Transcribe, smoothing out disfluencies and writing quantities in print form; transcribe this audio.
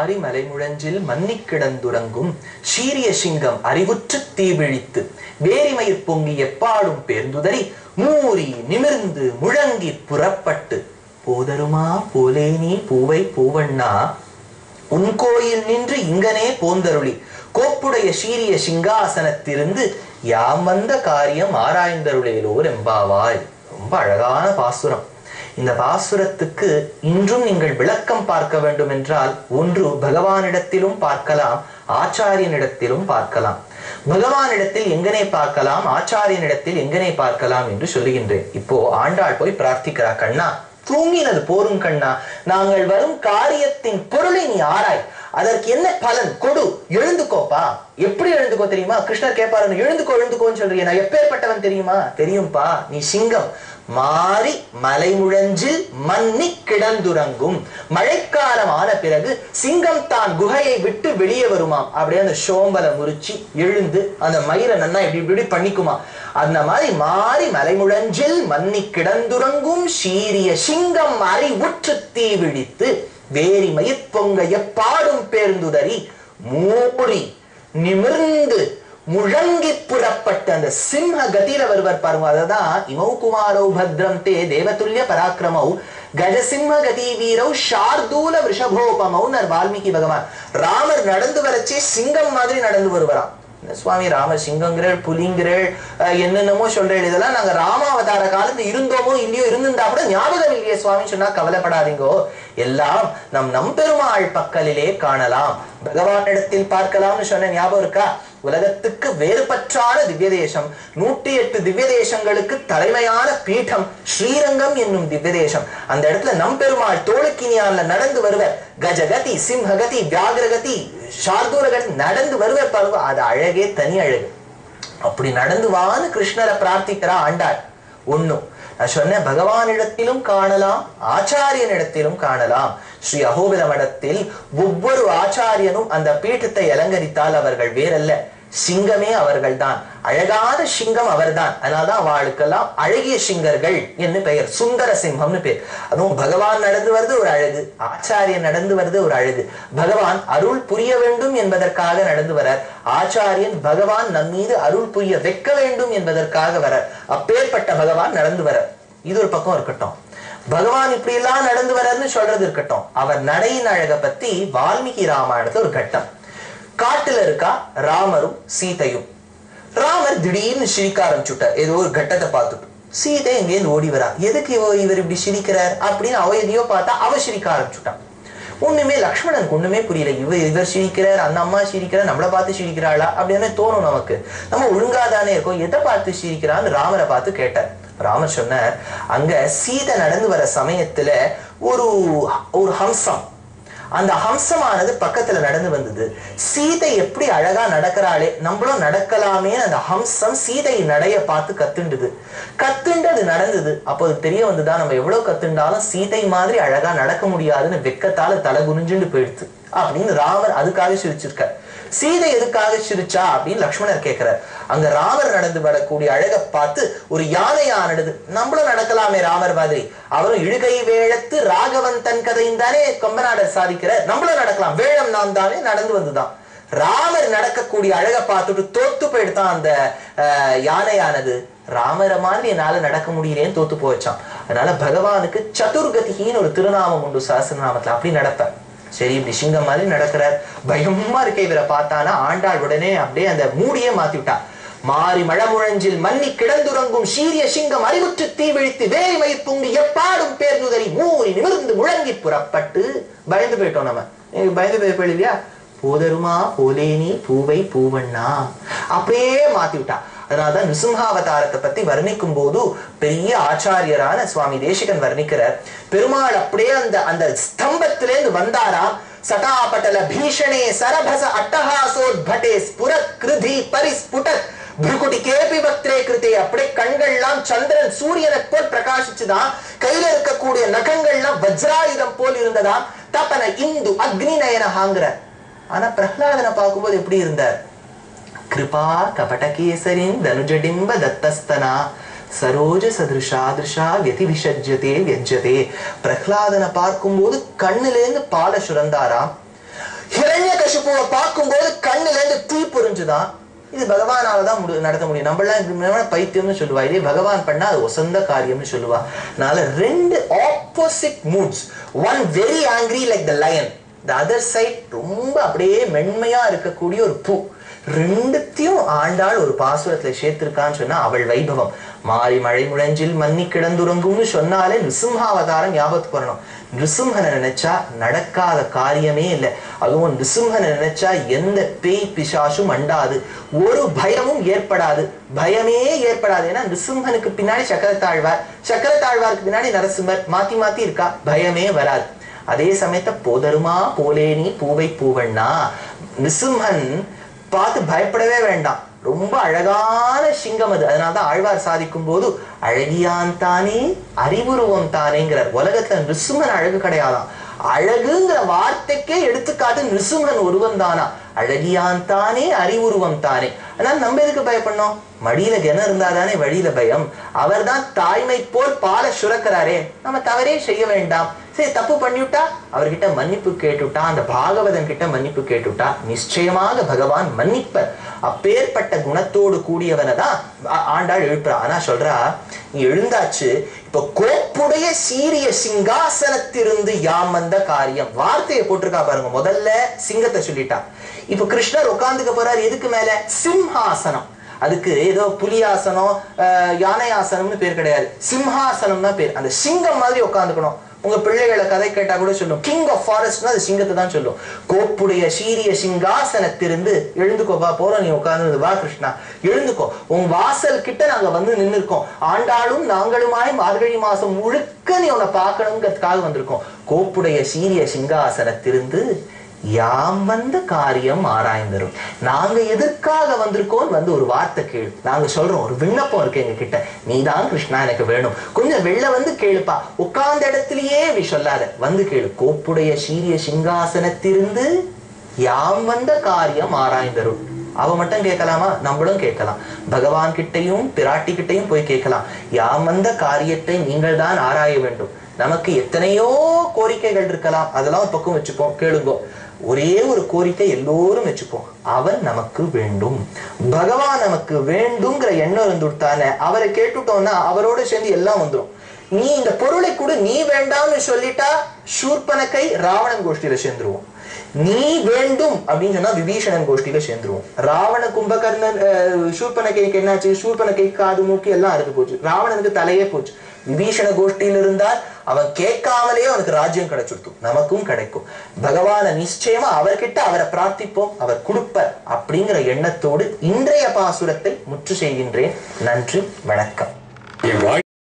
மாரி மலைமுழஞ்சில் மன்னிக் கிடந்துறங்கும் சீரிய சிங்கம் அறிவுற்று தீவிழித்து வேரிமயிர் பொங்கி எப்பாடும் பேர்ந்துதறி மூறி நிமிர்ந்து முழங்கி புறப்பட்டு போதருமா போலேனி பூவை பூவண்ணா உன் கோயில் நின்று இங்கனே போந்தருளி கோப்புடைய சீரிய சிங்காசனத்திலிருந்து யாம் வந்த காரியம் ஆராய்ந்தருளேலோர் எம்பாவாய். ரொம்ப அழகான பாசுரம். இந்த பாசுரத்துக்கு இன்றும் நீங்கள் விளக்கம் பார்க்க வேண்டும் என்றால் ஒன்று பகவானிடத்திலும் பார்க்கலாம், ஆச்சாரியனிடத்திலும் பார்க்கலாம். பகவானிடத்தில் எங்கனே பார்க்கலாம், ஆச்சாரியனிடத்தில் எங்கனே பார்க்கலாம் என்று சொல்லுகின்றேன். இப்போ ஆண்டாள் போய் பிரார்த்திக்கிறா, கண்ணா தூங்கினது போரும் கண்ணா, நாங்கள் வரும் காரியத்தின் பொருளை நீ ஆராய், அதற்கு என்ன பலன் கொடு, எழுந்துக்கோப்பா. எப்படி எழுந்துக்கோ தெரியுமா? கிருஷ்ணர் கேட்பாரு, எழுந்துக்கோ எழுந்துக்கோன்னு சொல்றீங்க, நான் எப்பேற்பட்டவன் தெரியுமா? தெரியும்பா, நீ சிங்கம் மாறி மலைமுழஞ்சில் மன்னி கிடந்துறங்கும். மழைக்காலம் ஆன பிறகு சிங்கம் தான் குகையை விட்டு வெளியே வருமாம். அப்படியே அந்த சோம்பலை முறிச்சு எழுந்து அந்த மயிரை நன்னா இப்படி இப்படி பண்ணிக்குமா. அந்த மாதிரி மாறி மலைமுழஞ்சில் மன்னி கிடந்துறங்கும் சீரிய சிங்கம் அறிவுற்று தீவிழித்து வேரி மயிர் பொங்க எப்பாடும் பேர்ந்துதறி மூறி நிமிர்ந்து முழங்கி புறப்பட்ட அந்த சிம்ஹ கதியில வருவர் பாருங்க. அததான் இமௌ குமாரௌ பத்ரம் தே தேவதுல்ய பராக்கிரமௌ கஜசிம்ம கதி வீரௌ ஷார்தூல விஷபோபமௌ வால்மீகி பகவான். ராமர் நடந்து வரச்சே சிங்கம் மாதிரி நடந்து வருவராம். சுவாமி ராமர் சிங்கங்கிறள் புலிங்கிறள் என்னென்னமோ சொல்றேன், இதெல்லாம் நாங்க ராமாவதார காலத்து இருந்தோமோ இல்லையோ, இருந்திருந்தா கூட ஞாபகம் இல்லையே சுவாமி சொன்னா கவலைப்படாதீங்கோ, எல்லாம் நம் பெருமாள் பக்கலிலே காணலாம், பகவானிடத்தில் பார்க்கலாம்னு சொன்ன ஞாபகம் இருக்கா? உலகத்துக்கு வேறுபற்றான திவ்ய தேசம், 108 திவ்ய தேசங்களுக்கு தலைமையான பீடம் ஸ்ரீரங்கம் என்னும் திவ்ய தேசம். அந்த இடத்துல நம் பெருமாள் தோளுக்கினியால நடந்து வருவர். கஜகதி சிம்ஹகதி வியாகிரகதி சார்தூரகதி நடந்து வருவர் பாருங்க. அது அழகே தனி அழகு. அப்படி நடந்து வான்னு கிருஷ்ணரை பிரார்த்திக்கிறா ஆண்டாள். ஒண்ணும் நான் சொன்ன பகவானிடத்திலும் காணலாம், ஆச்சாரியனிடத்திலும் காணலாம். ஸ்ரீ அகோபில மடத்தில் ஒவ்வொரு ஆச்சாரியனும் அந்த பீഠத்தை அலங்கரித்தால் அவர்கள் வேறல்ல, சிங்கமே அவர்கள் தான். அழகான சிங்கம் அவர்தான். அதனால்தான் அவளுக்கெல்லாம் அழகிய சிங்கர்கள் என்று பெயர், சுந்தர சிம்மம்னு பேர். அதுவும் பகவான் நடந்து வருது ஒரு அழகு, ஆச்சாரியன் நடந்து வருது ஒரு அழகு. பகவான் அருள் புரிய வேண்டும் என்பதற்காக நடந்து வரார், ஆச்சாரியன் பகவான் நம் மீது அருள் புரிய வைக்க வேண்டும் என்பதற்காக வரார். அப்பேற்பட்ட பகவான் நடந்து வரார். இது ஒரு பக்கம் இருக்கட்டும். பகவான் இப்படி எல்லாம் நடந்து வர்றன்னு சொல்றது இருக்கட்டும், அவர் நடையின் அழகை பத்தி வால்மீகி ராமாயணத்துல ஒரு கட்டம். காட்டுல இருக்கா ராமரும் சீதையும். ராமர் திடீர்னு சிரிக்க ஆரம்பிச்சுட்டார் ஏதோ ஒரு கட்டத்தை பார்த்துட்டு. சீதை எங்கேயிருந்து ஓடி வரா, எதுக்கு இவர் இப்படி சிரிக்கிறார் அப்படின்னு அவ எதையோ பார்த்தா அவ சிரிக்க ஆரம்பிச்சுட்டான். ஒண்ணுமே லக்ஷ்மணனுக்கு ஒண்ணுமே புரியல. இவர் சிரிக்கிறார், அந்த அம்மா சிரிக்கிறார், நம்மளை பார்த்து சிரிக்கிறாளா அப்படின்னு தோணும் நமக்கு. நம்ம ஒழுங்காதானே இருக்கோம், எதை பார்த்து சிரிக்கிறான்னு ராமரை பார்த்து கேட்டார். ராமர் சொன்னார், அங்க சீதை நடந்து வர சமயத்துல ஒரு ஹம்சம், அந்த ஹம்சமானது பக்கத்துல நடந்து வந்தது. சீதை எப்படி அழகா நடக்கிறாளே நம்மளும் நடக்கலாமே, அந்த ஹம்சம் சீதை நடைய பார்த்து கத்துண்டு அது நடந்தது. அப்போ தெரிய வந்துதான் நம்ம எவ்வளவு கத்துண்டாலும் சீதை மாதிரி அழகா நடக்க முடியாதுன்னு வெக்கத்தால தலை குனிஞ்சுண்டு போயிடுது அப்படின்னு ராமர் அதுக்காக சிரிச்சிருக்கார். சீதை எதுக்காக சிரிச்சா அப்படின்னு லக்ஷ்மணர் கேட்கிறார். அங்க ராமர் நடந்து வரக்கூடிய அழகை பார்த்து ஒரு யானையானது, நம்மளும் நடக்கலாமே ராமர் மாதிரி, அவரும் இழுகை வேழத்து ராகவன் தன் கதையும் தானே கொம்பநாடர் சாதிக்கிறார், நம்மளும் நடக்கலாம், வேழம் நாம் தானே நடந்து வந்துதான். ராமர் நடக்கக்கூடிய அழகை பார்த்துட்டு தோத்து போயிடுதான் அந்த யானையானது. ராமரை மாதிரி என்னால நடக்க முடியலேன்னு தோத்து போச்சான். அதனால பகவானுக்கு சதுர்கதின்னு ஒரு திருநாமம் உண்டு சஹஸ்ரநாமத்துல, அப்படி நடப்பார். சரி, இப்படி சிங்கம் மாதிரி நடக்கிறார், பயமா இருக்க இவரை பார்த்தானா ஆண்டாள் உடனே அப்படியே அந்த மூடியே மாத்தி விட்டா. மாறி மழமுழஞ்சில் மன்னி கிடந்துறங்கும் சீரிய சிங்கம் அறிவுற்று தீவிழித்து வேரி மயிர் பொங்கி எப்பாடும் பேர்ந்துதறி மூறி நிமிர்ந்து முழங்கி புறப்பட்டு. பயந்து போயிட்டோம் நம்ம, பயந்து போய் இல்லையா? போதருமா போலேனி பூவை பூவண்ணா அப்படியே மாத்தி விட்டா. அதனால்தான் நிருசிம்ஹாவதாரத்தை பத்தி வர்ணிக்கும் போது பெரிய ஆச்சாரியரான சுவாமி தேசிகன் வர்ணிக்கிறார். பெருமாள் அப்படியே அந்த ஸ்தம்பத்திலேருந்து வந்தாராம். சட்டாபட்டல பீஷணே சரபச அட்டஹாசோத்பட்டே ஸ்புரத் கிருதி பரிஸ்புடத் புருகுடி கேபி வக்திரே கிருதே. அப்படியே கண்கள்லாம் சந்திரன் சூரியனை போல் பிரகாசிச்சுதான், கையில இருக்கக்கூடிய நகங்கள்லாம் வஜ்ராயுதம் போல் இருந்ததாம். தபன இந்து அக்னி நயனஹாங்கிற. ஆனா பிரஹ்லாதனை பார்க்கும்போது எப்படி இருந்தார்? கிருபா கபடகேசரின் தனுஜடிம்ப தத்தஸ்தனா சரோஜ சதுஷாதிருஷா வியதி விஷஜ்யதே வியஜ்யதே. பிரஹ்லாதனை பார்க்கும்போது கண்ணிலேருந்து பால சுரந்தாராம். ஹிரண்யகசிபுவை பார்க்கும்போது கண்ணுல இருந்து தீ புரிஞ்சுதான். இது பகவானாலதான் நடத்த முடியும். நம்மளாம் பைத்தியம்னு சொல்லுவா, இதே பகவான் பண்ணா அது வசந்த காரியம்னு சொல்லுவா. அதனால ரெண்டு opposite moods, one very angry like the lion, the other side ரொம்ப அப்படியே மென்மையா இருக்கக்கூடிய ஒரு பூ. ரெண்டுத்தையும் ஆண்டாள் ஒரு பாசுரத்துல சேர்த்திருக்கான்னு சொன்னா அவள் வைபவம். மாறி மழை முழஞ்சில் மன்னி கிடந்துறங்கும்னு சொன்னாலே நிருசிம்ஹாவதாரம் ஞாபகத்துக்கு வரணும். நிருசிம்ஹனை நினைச்சா நடக்காத காரியமே இல்லை. அதுவும் நிருசிம்ஹனை நினைச்சா எந்த பேய் பிசாசும் அண்டாது, ஒரு பயமும் ஏற்படாது, பயமே ஏற்படாது. ஏன்னா நிருசிம்ஹனுக்கு பின்னாடி சக்கரத்தாழ்வார், சக்கரத்தாழ்வாருக்கு பின்னாடி நரசிம்மர், மாத்தி மாத்தி இருக்கா, பயமே வராது. அதே சமயத்தை போதருமா போலேனி பூவை பூவண்ணா, நிருசிம்ஹன் பார்த்து பயப்படவே வேண்டாம், ரொம்ப அழகான சிங்கம் அது. அதனால்தான் ஆழ்வார் சாதிக்கும் போது அழகியான் தானே அறிவுருவம் தானேங்கிறார். உலகத்துல நிருசிம்மன் அழகு கிடையாதான், அழகுங்கிற வார்த்தைக்கே எடுத்துக்காட்டு நிருசிம்மன் உருவம் தானா, அழகியான் தானே அறிவுருவம் தானே. அதனால நம்ம எதுக்கு பயப்படணும்? மடியில கிணறு இருந்தாதானே வழியில பயம். அவர் தான் தாய்மை போல் பால சுரக்கிறாரே, நம்ம தவறே செய்ய வேண்டாம். சரி, தப்பு பண்ணிவிட்டா அவர்கிட்ட மன்னிப்பு கேட்டுட்டா, அந்த பாகவதன் கிட்ட மன்னிப்பு கேட்டுட்டா நிச்சயமாக பகவான் மன்னிப்பர். அப்பேற்பட்ட குணத்தோடு கூடியவனை தான் ஆண்டாள் எழுப்புறா. ஆனா சொல்றா, நீ எழுந்தாச்சு, இப்ப கோப்புடைய சீரிய சிங்காசனத்திலிருந்து யாம் வந்த காரியம், வார்த்தையை போட்டிருக்கா பாருங்க. முதல்ல சிங்கத்தை சொல்லிட்டா, இப்ப கிருஷ்ணர் உட்கார்ந்துக்க போறாரு எதுக்கு மேல? சிம்ஹாசனம். அதுக்கு ஏதோ புலியாசனம் யானையாசனம்னு பேர் கிடையாது, சிம்ஹாசனம் தான் பேர். அந்த சிங்கம் மாதிரி உட்காந்துக்கணும். உங்க பிள்ளைகளை கதை கேட்டா கூட சொல்லும், கிங் ஆஃப் ஃபாரஸ்ட்னா அது சிங்கத்தை தான் சொல்லும். கோப்புடைய சீரிய சிங்காசனத்திலிருந்து எழுந்துக்கோப்பா, போறோம் நீ உட்கார்ந்து, வா கிருஷ்ணா எழுந்துக்கோ, உன் வாசல் கிட்ட நாங்க வந்து நின்று இருக்கோம், ஆண்டாளும் நாங்களுமாய் மார்கழி மாசம் முழுக்க நீ உன்னை பார்க்கணுங்கிறதுக்காக வந்திருக்கோம். கோப்புடைய சீரிய சிங்காசனத்திலிருந்து யாம் வந்த காரியம் ஆராய்ந்தரும். நாங்க எதற்காக வந்திருக்கோம் வந்து ஒரு வார்த்தை கேளு. நாங்க சொல்றோம், ஒரு விண்ணப்பம் இருக்கு எங்க கிட்ட, நீதான் கிருஷ்ணா எனக்கு வேணும், கொஞ்சம் வெளில வந்து கேளுப்பா, உட்கார்ந்த இடத்திலேயே சொல்லாத, வந்து கேளு. கோப்புடைய சீரிய சிங்காசனத்திலிருந்து யாம் வந்த காரியம் ஆராய்ந்தரும். அவ மட்டும் கேட்கலாமா? நம்மளும் கேட்கலாம். பகவான் கிட்டையும் பிராட்டி கிட்டையும் போய் கேட்கலாம், யாம் வந்த காரியத்தை நீங்கள் தான் ஆராய வேண்டும். நமக்கு எத்தனையோ கோரிக்கைகள் இருக்கலாம், அதெல்லாம் ஒரு பக்கம் வச்சுப்போம், கேளுங்கோ. ஒரே ஒரு கோரிக்கை எல்லோரும் வச்சுப்போம், அவன் நமக்கு வேண்டும், பகவான் நமக்கு வேண்டும்ங்கிற எண்ணம் இருந்துட்டானே, அவரை கேட்டுட்டோம்னா அவரோட சேர்ந்து எல்லாம் வந்துடும். நீ இந்த பொருளை கூட நீ வேண்டாம்னு சொல்லிட்டா சூர்பனகை ராவணன் கோஷ்டியில சேர்ந்துருவோம். நீ வேண்டும் அப்படின்னு சொன்னா விபீஷணன் கோஷ்டியில சேர்ந்துருவோம். ராவண கும்பகர்ணன் சூர்பனகைக்கு என்னாச்சு? சூர்பனகை காது மூக்கி எல்லாம் அறுத்து போச்சு, ராவணனுக்கு தலையே போச்சு. விபீஷண கோஷ்டியில் இருந்தால் அவன் கேட்காமலே அவனுக்கு ராஜ்யம் கிடைச்சிருக்கும், நமக்கும் கிடைக்கும். பகவான நிச்சயமா அவர்கிட்ட அவரை பிரார்த்திப்போம், அவர் கொடுப்பர் அப்படிங்கிற எண்ணத்தோடு இன்றைய பாசுரத்தை முற்று செய்கின்றேன். நன்றி, வணக்கம்.